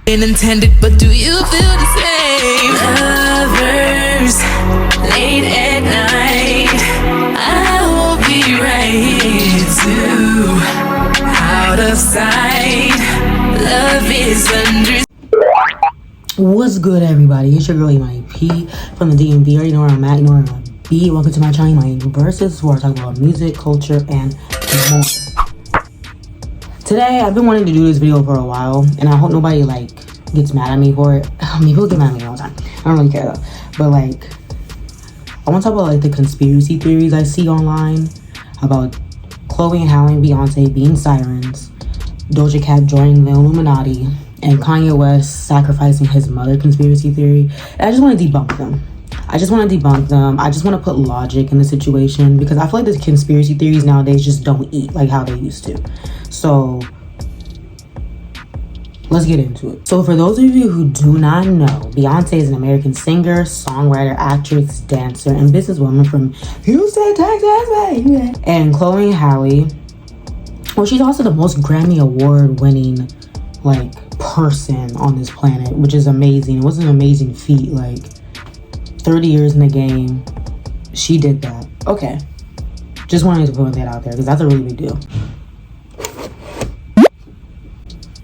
Intended, but do you feel the same? Lovers, late at night, I will be right here too. Out of sight, love is under. What's good, everybody? It's your girl Imani P from the DMV. You already know where I'm at, you know where I'm gonna be. Welcome to my channel, imaniversus, where I talk about music, culture, and more. Today, I've been wanting to do this video for a while, and I hope nobody gets mad at me for it. People get mad at me all the time. I don't really care though. But I want to talk about the conspiracy theories I see online about Chloe and Halle and Beyonce being sirens, Doja Cat joining the Illuminati, and Kanye West sacrificing his mother conspiracy theory. And I just want to debunk them. I just want to put logic in the situation, because I feel like the conspiracy theories nowadays just don't eat like how they used to. So let's get into it. So for those of you who do not know, Beyonce is an American singer, songwriter, actress, dancer, and businesswoman from Houston, Texas, baby. And Chloe and Halle, well, she's also the most Grammy Award winning person on this planet, which is amazing. It was an amazing feat. 30 years in the game, she did that. Okay, just wanted to put that out there because that's a really big deal.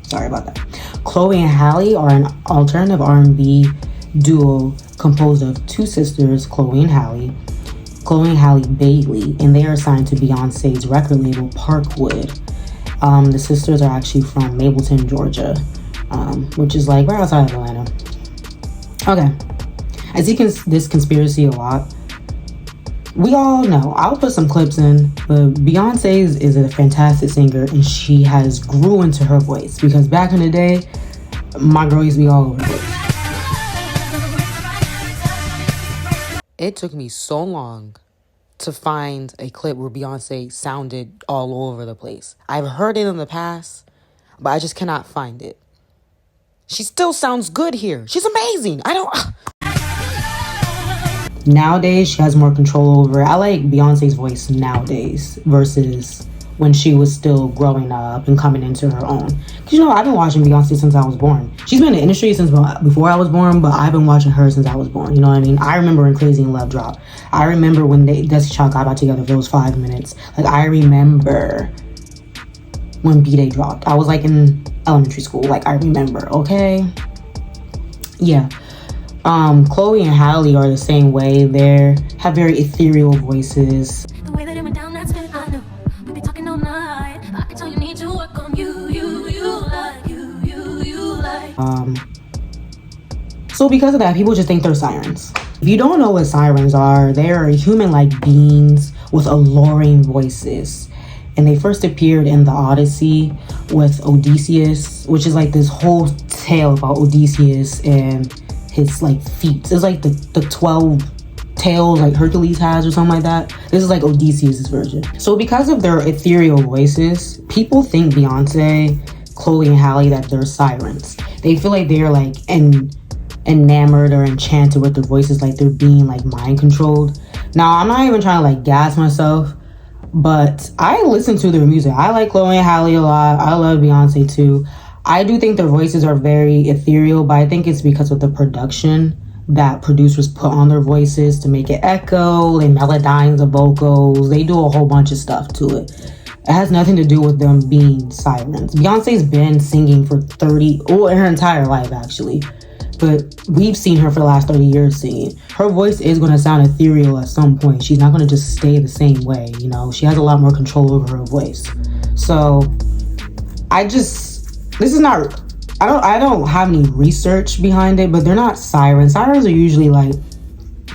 Sorry about that. Chloe and Halle are an alternative R&B duo composed of two sisters, Chloe and Halle Bailey, and they are signed to Beyonce's record label Parkwood. The sisters are actually from Mableton, Georgia, which is right outside of Atlanta. Okay, I see this conspiracy a lot. We all know, I'll put some clips in, but Beyonce is a fantastic singer, and she has grew into her voice, because back in the day, my girl used to be all over the place. It took me so long to find a clip where Beyonce sounded all over the place. I've heard it in the past, but I just cannot find it. She still sounds good here. She's amazing. Nowadays, she has more control over it. I like Beyonce's voice nowadays versus when she was still growing up and coming into her own. Because, I've been watching Beyonce since I was born. She's been in the industry since before I was born, but I've been watching her since I was born. You know what I mean? I remember when Crazy in Love dropped. I remember when Destiny Child got back together for those 5 minutes. I remember when B-Day dropped. I was in elementary school. I remember, okay? Yeah. Chloe and Halle are the same way. They have very ethereal voices. The way that it went down, that's it, I know. We be talking all night. I can tell you need to work on you like. So because of that, people just think they're sirens. If you don't know what sirens are, they are human-like beings with alluring voices. And they first appeared in the Odyssey with Odysseus, which is this whole tale about Odysseus and his feet. It's the 12 tails Hercules has or something like that. This is Odysseus' version. So because of their ethereal voices, people think Beyonce, Chloe, and Halle that they're sirens. They feel like they're enamored or enchanted with their voices, they're being mind controlled. Now, I'm not even trying to gas myself, but I listen to their music. I like Chloe and Halle a lot. I love Beyonce too. I do think their voices are very ethereal, but I think it's because of the production that producers put on their voices to make it echo. They melodize the vocals. They do a whole bunch of stuff to it. It has nothing to do with them being sirens. Beyonce's been singing for her entire life, actually. But we've seen her for the last 30 years singing. Her voice is going to sound ethereal at some point. She's not going to just stay the same way, She has a lot more control over her voice. So, I don't have any research behind it, but they're not sirens. Sirens are usually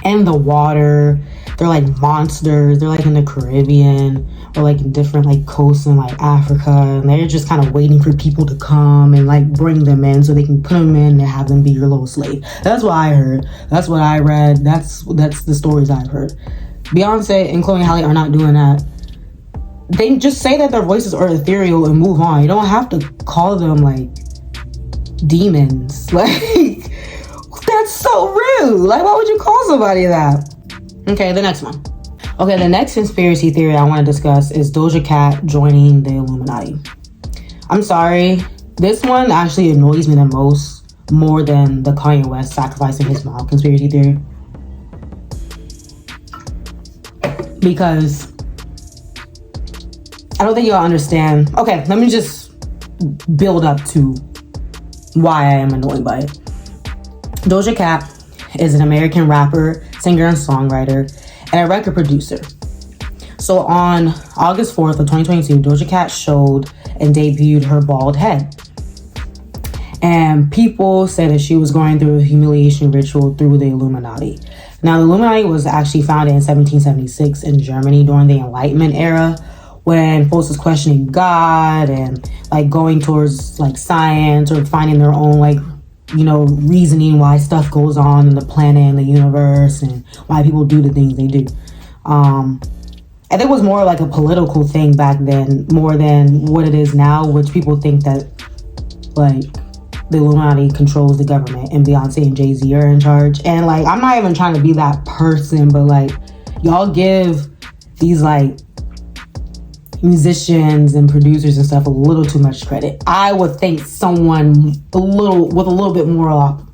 in the water. They're monsters. They're in the Caribbean or in different coasts in Africa, and they're just kind of waiting for people to come and bring them in so they can put them in and have them be your little slave. That's what I heard. That's what I read. That's the stories I've heard. Beyonce and Chloe and Halle are not doing that. They just say that their voices are ethereal and move on. You don't have to call them demons. That's so rude. Why would you call somebody that? Okay, the next one. Okay, the next conspiracy theory I want to discuss is Doja Cat joining the Illuminati. I'm sorry. This one actually annoys me the most. more than the Kanye West sacrificing his mom conspiracy theory. Because I don't think y'all understand. Okay, let me just build up to why I am annoyed by it. Doja Cat is an American rapper, singer, and songwriter, and a record producer. So on August 4th of 2022, Doja Cat showed and debuted her bald head. And people said that she was going through a humiliation ritual through the Illuminati. Now, the Illuminati was actually founded in 1776 in Germany during the Enlightenment era, when folks was questioning God and like going towards like science or finding their own like, you know, reasoning why stuff goes on in the planet and the universe and why people do the things they do. And it was more like a political thing back then, more than what it is now, which people think that like the Illuminati controls the government and Beyonce and Jay-Z are in charge. And like, I'm not even trying to be that person, but like, y'all give these like musicians and producers and stuff a little too much credit. I would think someone with a little bit more,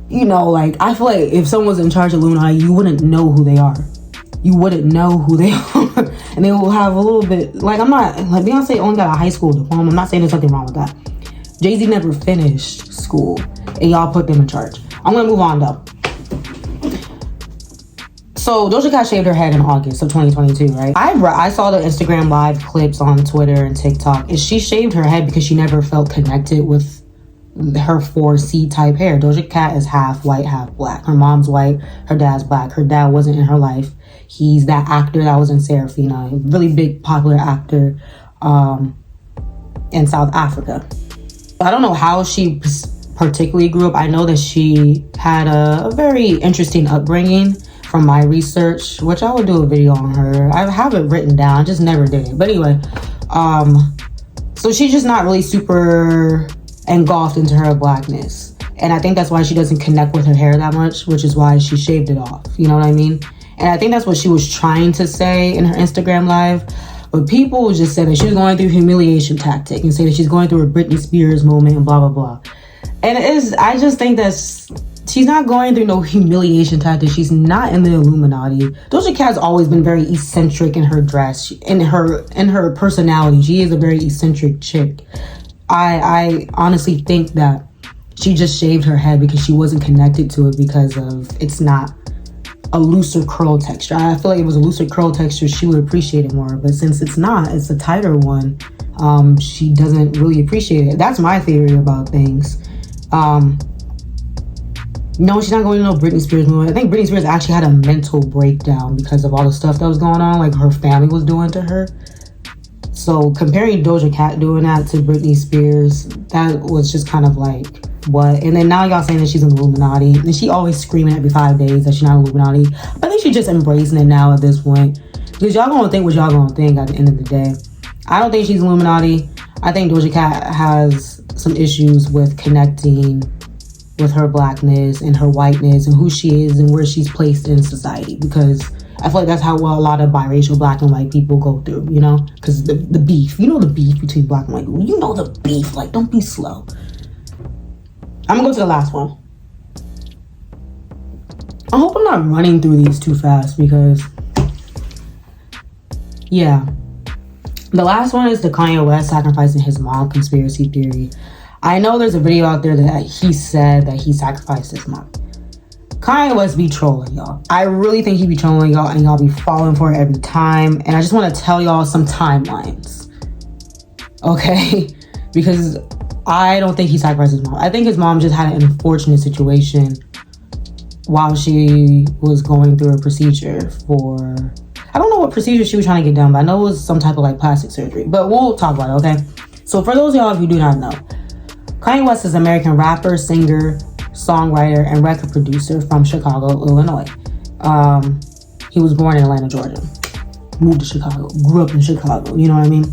you know, like, I feel like if someone was in charge of Illuminati, you wouldn't know who they are. You wouldn't know who they are. And they will have a little bit, like, I'm not, like, Beyonce only got a high school diploma. I'm not saying there's something wrong with that. Jay-Z never finished school, and y'all put them in charge. I'm gonna move on though. So Doja Cat shaved her head in August of 2022, right? I saw the Instagram live clips on Twitter and TikTok, and she shaved her head because she never felt connected with her 4C type hair. Doja Cat is half white, half black. Her mom's white, her dad's black. Her dad wasn't in her life. He's that actor that was in Serafina, a really big popular actor in South Africa. I don't know how she particularly grew up. I know that she had a very interesting upbringing from my research, which I would do a video on her. I have it written down, I just never did it. But anyway, so she's just not really super engulfed into her blackness. And I think that's why she doesn't connect with her hair that much, which is why she shaved it off. You know what I mean? And I think that's what she was trying to say in her Instagram live. But people just said that she was going through humiliation tactic and say that she's going through a Britney Spears moment and blah, blah, blah. And I just think that's, she's not going through no humiliation tactic. She's not in the Illuminati. Doja Cat's always been very eccentric in her dress, in her personality. She is a very eccentric chick. I honestly think that she just shaved her head because she wasn't connected to it because of it's not a looser curl texture. I feel like if it was a looser curl texture, she would appreciate it more. But since it's not, it's a tighter one, she doesn't really appreciate it. That's my theory about things. No, she's not going to no Britney Spears movie. I think Britney Spears actually had a mental breakdown because of all the stuff that was going on, like her family was doing to her. So comparing Doja Cat doing that to Britney Spears, that was just kind of like, what? And then now y'all saying that she's an Illuminati. And she always screaming every 5 days that she's not Illuminati. But I think she's just embracing it now at this point. Because y'all gonna think what y'all gonna think at the end of the day. I don't think she's Illuminati. I think Doja Cat has some issues with connecting with her blackness and her whiteness and who she is and where she's placed in society, because I feel like that's how a lot of biracial black and white people go through, you know, because the beef, you know, the beef between black and white people, you know, the beef, like, don't be slow. I'm gonna go to the last one. I hope I'm not running through these too fast because, yeah. The last one is the Kanye West sacrificing his mom conspiracy theory. I know there's a video out there that he said that he sacrificed his mom. Kanye West be trolling y'all. I really think he be trolling y'all and y'all be falling for it every time. And I just want to tell y'all some timelines. Okay? Because I don't think he sacrificed his mom. I think his mom just had an unfortunate situation while she was going through a procedure for... I don't know what procedure she was trying to get done, but I know it was some type of like plastic surgery. But we'll talk about it, okay? So for those of y'all who do not know, Kanye West is an American rapper, singer, songwriter, and record producer from Chicago, Illinois. He was born in Atlanta, Georgia. Moved to Chicago, grew up in Chicago, you know what I mean?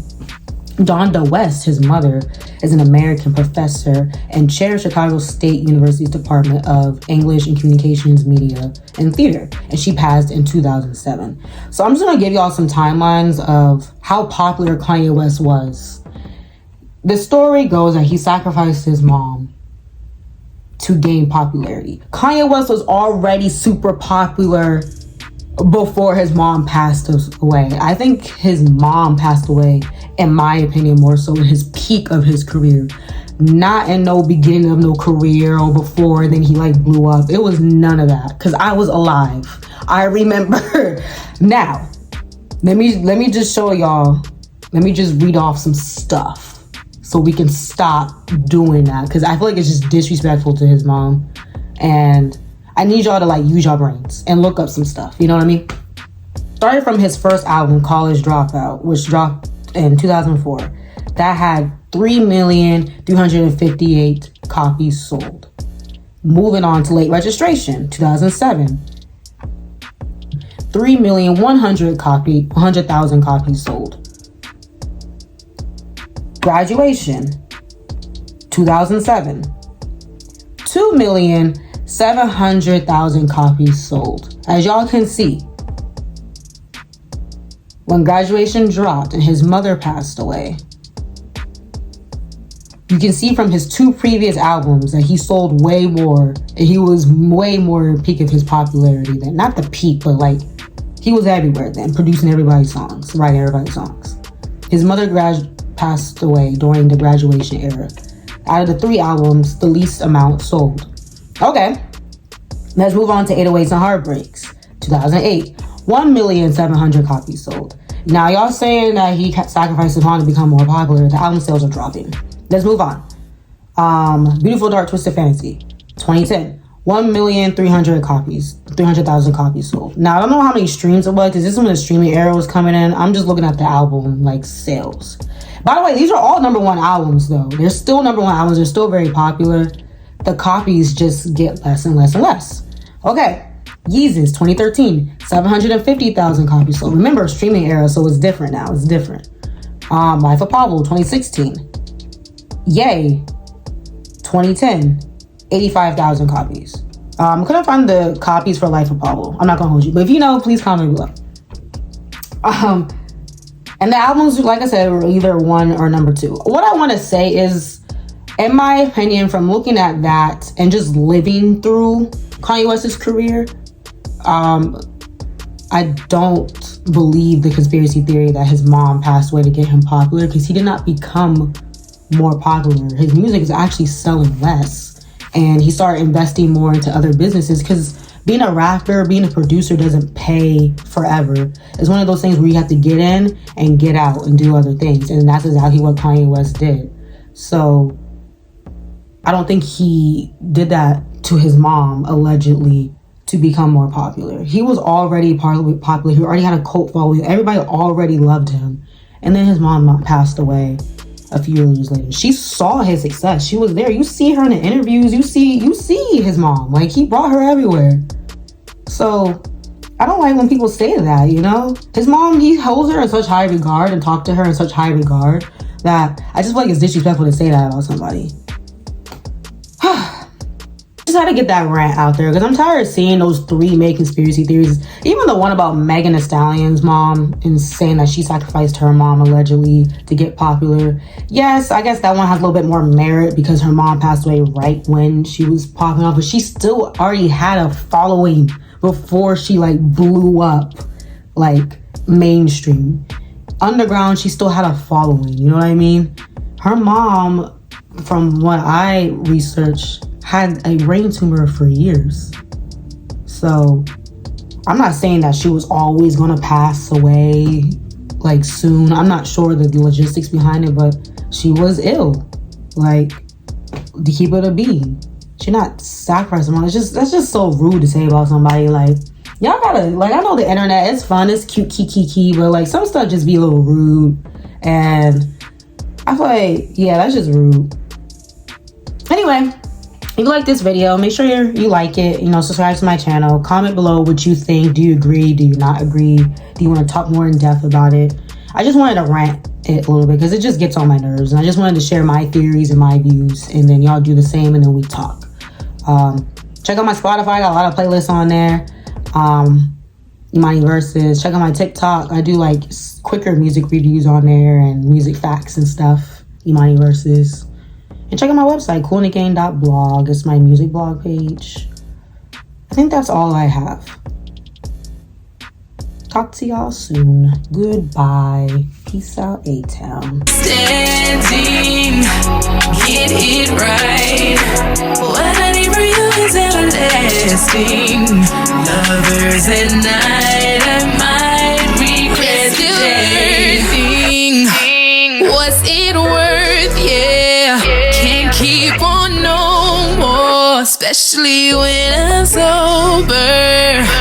Doja West, his mother, is an American professor and chair of Chicago State University's Department of English and Communications, Media, and Theater. And she passed in 2007. So I'm just going to give y'all some timelines of how popular Kanye West was. The story goes that he sacrificed his mom to gain popularity. Kanye West was already super popular before his mom passed away. I think his mom passed away, in my opinion, more so in his peak of his career. Not in no beginning of no career or before, then he like blew up. It was none of that, because I was alive. I remember. Now, let me just show y'all. Let me just read off some stuff so we can stop doing that, because I feel like it's just disrespectful to his mom. And I need y'all to like use your brains and look up some stuff. You know what I mean? Started from his first album, College Dropout, which dropped in 2004. That had 3,358 copies sold. Moving on to Late Registration, 2007. 3,100,000 copies sold. Graduation, 2007. 2,700,000 copies sold. As y'all can see, when Graduation dropped and his mother passed away, you can see from his two previous albums that he sold way more, and he was way more peak of his popularity then. Not the peak, but like, he was everywhere then, producing everybody's songs, writing everybody's songs. His mother passed away during the Graduation era. Out of the 3 albums, the least amount sold. Okay, let's move on to 808s and Heartbreaks, 2008. 1,700,000 copies sold. Now, y'all saying that he sacrificed his mom to become more popular. The album sales are dropping. Let's move on. Beautiful Dark Twisted Fantasy, 2010. 1,300,000 copies sold. Now, I don't know how many streams it was, because this is when the streaming era was coming in. I'm just looking at the album, like, sales. By the way, these are all #1 albums, though. They're still #1 albums. They're still very popular. The copies just get less and less and less. Okay. Yeezus, 2013. 750,000 copies sold. Remember, streaming era, so it's different now. It's different. Life of Pablo, 2016. Yay, 2010. 85,000 copies. Couldn't find the copies for Life of Pablo. I'm not gonna hold you, but if you know, please comment below. And the albums, like I said, were either 1 or #2. What I want to say is, in my opinion, from looking at that and just living through Kanye West's career, I don't believe the conspiracy theory that his mom passed away to get him popular, because he did not become more popular. His music is actually selling less, and he started investing more into other businesses, because being a rapper, being a producer doesn't pay forever. It's one of those things where you have to get in and get out and do other things, and that's exactly what Kanye West did. So I don't think he did that to his mom, allegedly, to become more popular. He was already popular. He already had a cult following. Everybody already loved him. And then his mom passed away a few years later. She saw his success. She was there. You see her in the interviews. You see his mom. Like, he brought her everywhere. So I don't like when people say that, you know? His mom, he holds her in such high regard and talk to her in such high regard that I just feel like it's disrespectful to say that about somebody. Just had to get that rant out there, because I'm tired of seeing those 3 main conspiracy theories. Even the one about Megan Thee Stallion's mom and saying that she sacrificed her mom allegedly to get popular. Yes, I guess that one has a little bit more merit, because her mom passed away right when she was popping off, but she still already had a following before she like blew up like mainstream. Underground, she still had a following, you know what I mean? Her mom, from what I researched, had a brain tumor for years. So I'm not saying that she was always gonna pass away like soon. I'm not sure the logistics behind it, but she was ill. Like, to keep it a being. She not sacrificing money. That's just so rude to say about somebody. Like, y'all gotta, like, I know the internet, it's fun, it's cute, kiki, but like some stuff just be a little rude. And I feel like, yeah, that's just rude. Anyway, if you like this video, make sure you like it, you know, subscribe to my channel, comment below what you think. Do you agree? Do you not agree? Do you want to talk more in depth about it? I just wanted to rant it a little bit, because it just gets on my nerves, and I just wanted to share my theories and my views, and then y'all do the same, and then we talk. Check out my Spotify, I got a lot of playlists on there. imaniversus. Check out my TikTok, I do like quicker music reviews on there and music facts and stuff. imaniversus. And check out my website, coolnickane.blog. It's my music blog page. I think that's all I have. Talk to y'all soon. Goodbye. Peace out, A-Town. Standing, get it right. What I need from you is everlasting. Lovers at night, I might regret the day. What's it worth? Yeah, can't keep on no more, especially when I'm sober.